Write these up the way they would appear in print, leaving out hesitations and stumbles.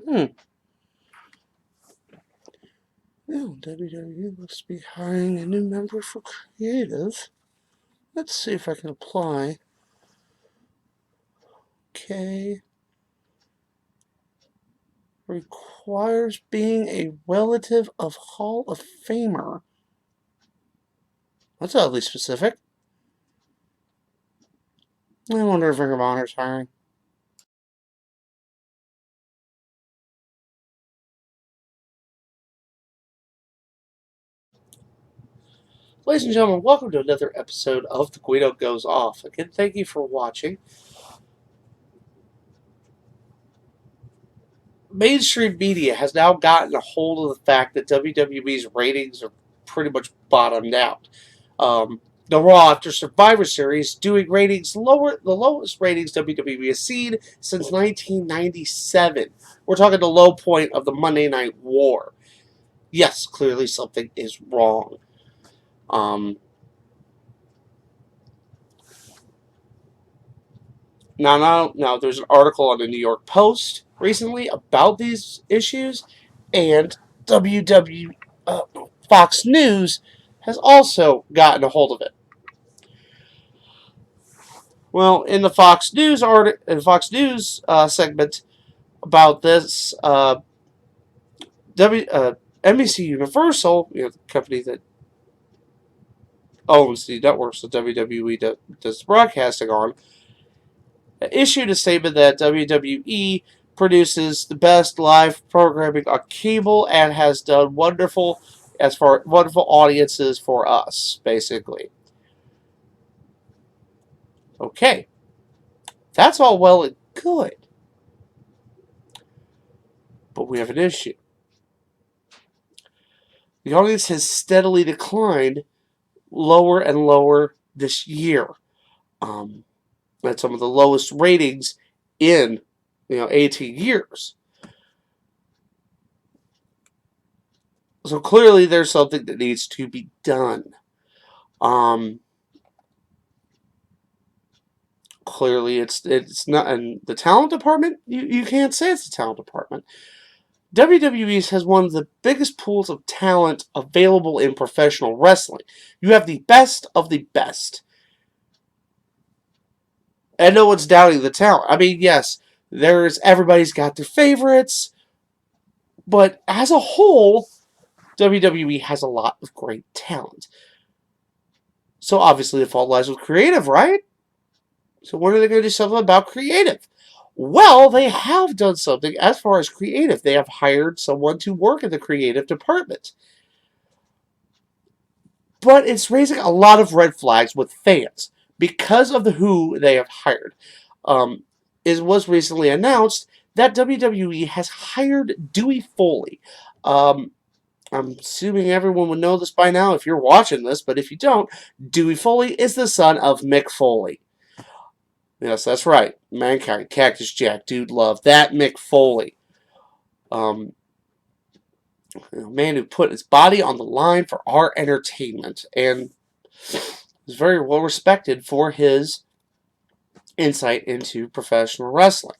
Hmm. Well, WWE looks to be hiring a new member for creative. Let's see if I can apply. Okay. Requires being a relative of Hall of Famer. That's oddly specific. I wonder if Ring of Honor's hiring. Ladies and gentlemen, welcome to another episode of The Guido Goes Off. Again, thank you for watching. Mainstream media has now gotten a hold of the fact that WWE's ratings are pretty much bottomed out. The Raw after Survivor Series doing ratings lower, the lowest ratings WWE has seen since 1997. We're talking the low point of the Monday Night War. Yes, clearly something is wrong. Now, there's an article on the New York Post recently about these issues, and WW Fox News has also gotten a hold of it. Well, in the Fox News segment about this, NBC Universal, the company that owns the networks that WWE does broadcasting on, issued a statement that WWE produces the best live programming on cable and has done wonderful audiences for us, basically. Okay, that's all well and good, but we have an issue. The audience has steadily declined lower and lower this year. At some of the lowest ratings in 18 years. So clearly there's something that needs to be done. Um, Clearly it's not in the talent department. You can't say it's the talent department. WWE has one of the biggest pools of talent available in professional wrestling. You have the best of the best. And no one's doubting the talent. I mean, yes, everybody's got their favorites, but as a whole, WWE has a lot of great talent. So obviously the fault lies with creative, right? So when are they going to do something about creative? Well, they have done something as far as creative. They have hired someone to work in the creative department. But it's raising a lot of red flags with fans because of who they have hired. It was recently announced that WWE has hired Dewey Foley. I'm assuming everyone would know this by now if you're watching this, but if you don't, Dewey Foley is the son of Mick Foley. Yes, that's right. Mankind, Cactus Jack, Dude Love, that Mick Foley. A man who put his body on the line for our entertainment and is very well respected for his insight into professional wrestling.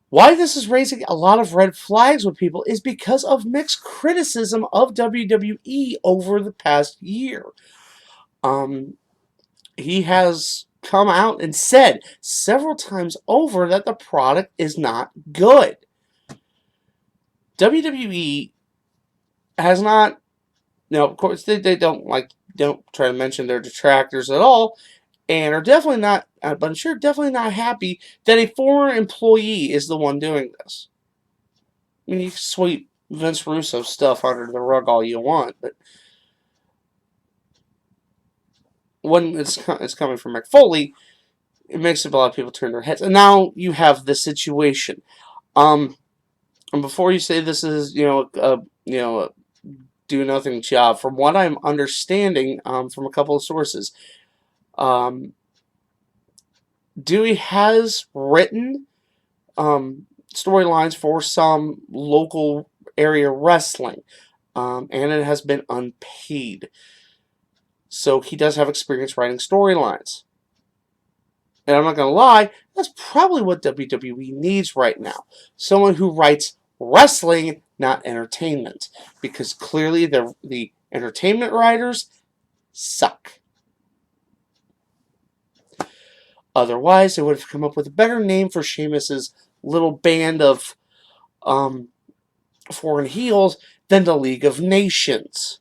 Why this is raising a lot of red flags with people is because of Mick's criticism of WWE over the past year. He has come out and said several times over that the product is not good. WWE has not, of course, they don't try to mention their detractors at all, and are definitely not, but I'm sure definitely not happy that a former employee is the one doing this. I mean, you can sweep Vince Russo stuff under the rug all you want, but when it's coming from Mick Foley, it makes a lot of people turn their heads. And now you have this situation. And before you say this is a do nothing job, from what I'm understanding from a couple of sources, Dewey has written storylines for some local area wrestling, and it has been unpaid. So he does have experience writing storylines. And I'm not going to lie, that's probably what WWE needs right now. Someone who writes wrestling, not entertainment. Because clearly the entertainment writers suck. Otherwise, they would have come up with a better name for Sheamus's little band of foreign heels than the League of Nations.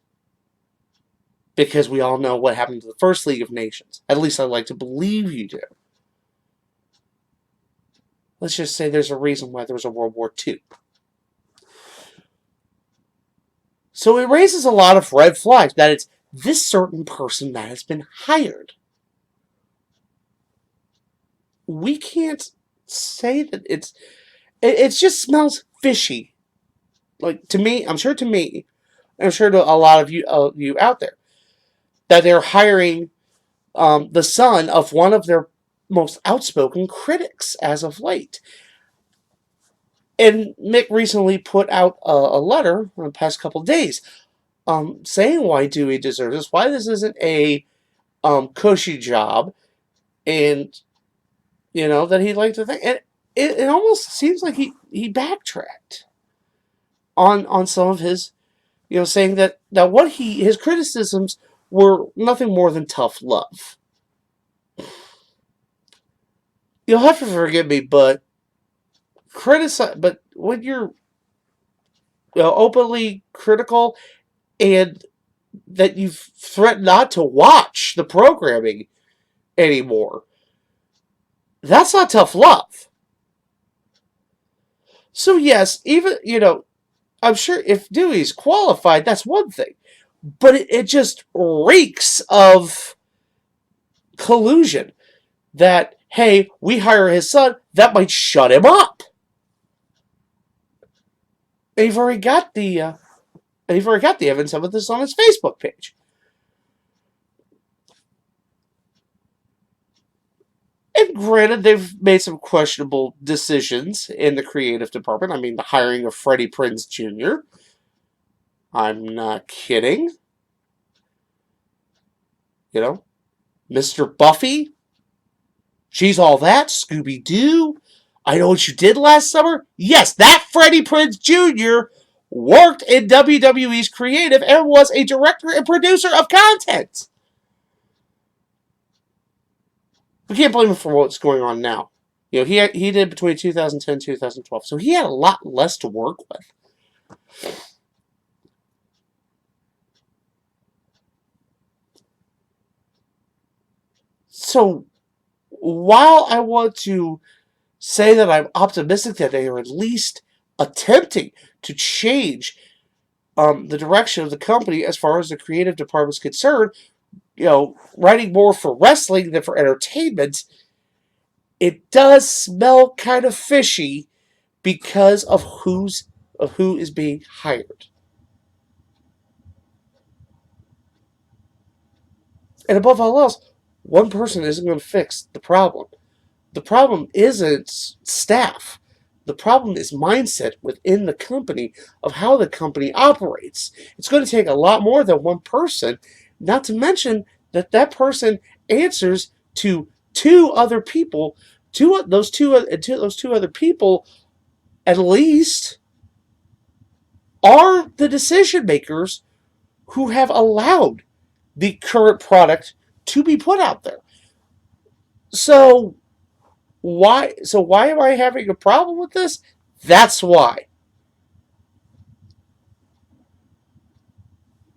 Because we all know what happened to the first League of Nations. At least I'd like to believe you do. Let's just say there's a reason why there was a World War II. So it raises a lot of red flags that it's this certain person that has been hired. We can't say that it just smells fishy. Like, to me, I'm sure to me, and I'm sure to a lot of you out there, that they're hiring the son of one of their most outspoken critics as of late. And Mick recently put out a letter in the past couple of days saying why Dewey deserves this, why this isn't a cushy job, and, that he'd like to think. And it almost seems like he backtracked on some of his, saying that what his criticisms were nothing more than tough love. You'll have to forgive me, but when you're openly critical and that you've threatened not to watch the programming anymore, that's not tough love. So yes, even, I'm sure if Dewey's qualified, that's one thing. But it just reeks of collusion. That, hey, we hire his son, that might shut him up. And you've already got the evidence of this on his Facebook page. And granted, they've made some questionable decisions in the creative department. I mean, the hiring of Freddie Prinze Jr. I'm not kidding. Mr. Buffy. She's all that. Scooby-Doo. I Know What You Did Last Summer. Yes, that Freddie Prinze Jr. worked in WWE's creative and was a director and producer of content. We can't blame him for what's going on now. He did between 2010 and 2012, so he had a lot less to work with. So, while I want to say that I'm optimistic that they are at least attempting to change the direction of the company as far as the creative department is concerned, writing more for wrestling than for entertainment, it does smell kind of fishy because of who is being hired. And above all else, one person isn't going to fix the problem. The problem isn't staff. The problem is mindset within the company of how the company operates. It's going to take a lot more than one person, not to mention that person answers to two other people. Those two other people, at least, are the decision makers who have allowed the current product to be put out there. So why am I having a problem with this? That's why.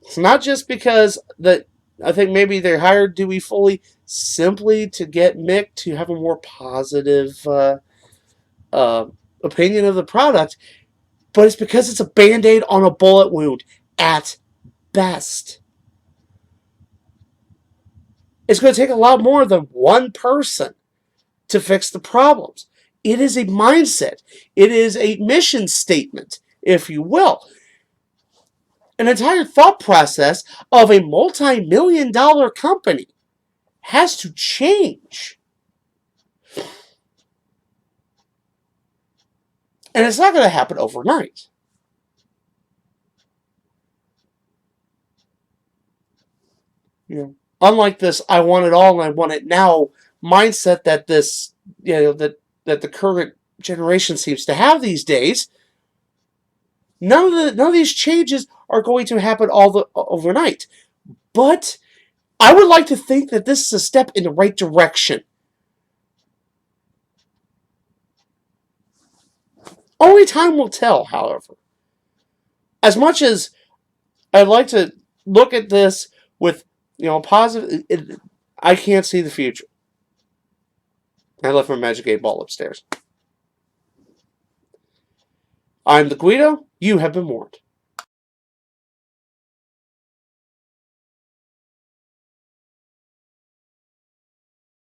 It's not just because I think maybe they hired Dewey Foley simply to get Mick to have a more positive opinion of the product, but it's because it's a Band-Aid on a bullet wound at best. It's going to take a lot more than one person to fix the problems. It is a mindset. It is a mission statement, if you will. An entire thought process of a multi-million-dollar company has to change. And it's not going to happen overnight. Unlike this, I want it all and I want it now mindset that this, that the current generation seems to have these days, none of these changes are going to happen overnight. But I would like to think that this is a step in the right direction. Only time will tell, however. As much as I'd like to look at this with, positive, I can't see the future. I left my Magic 8 Ball upstairs. I'm the Guido. You have been warned.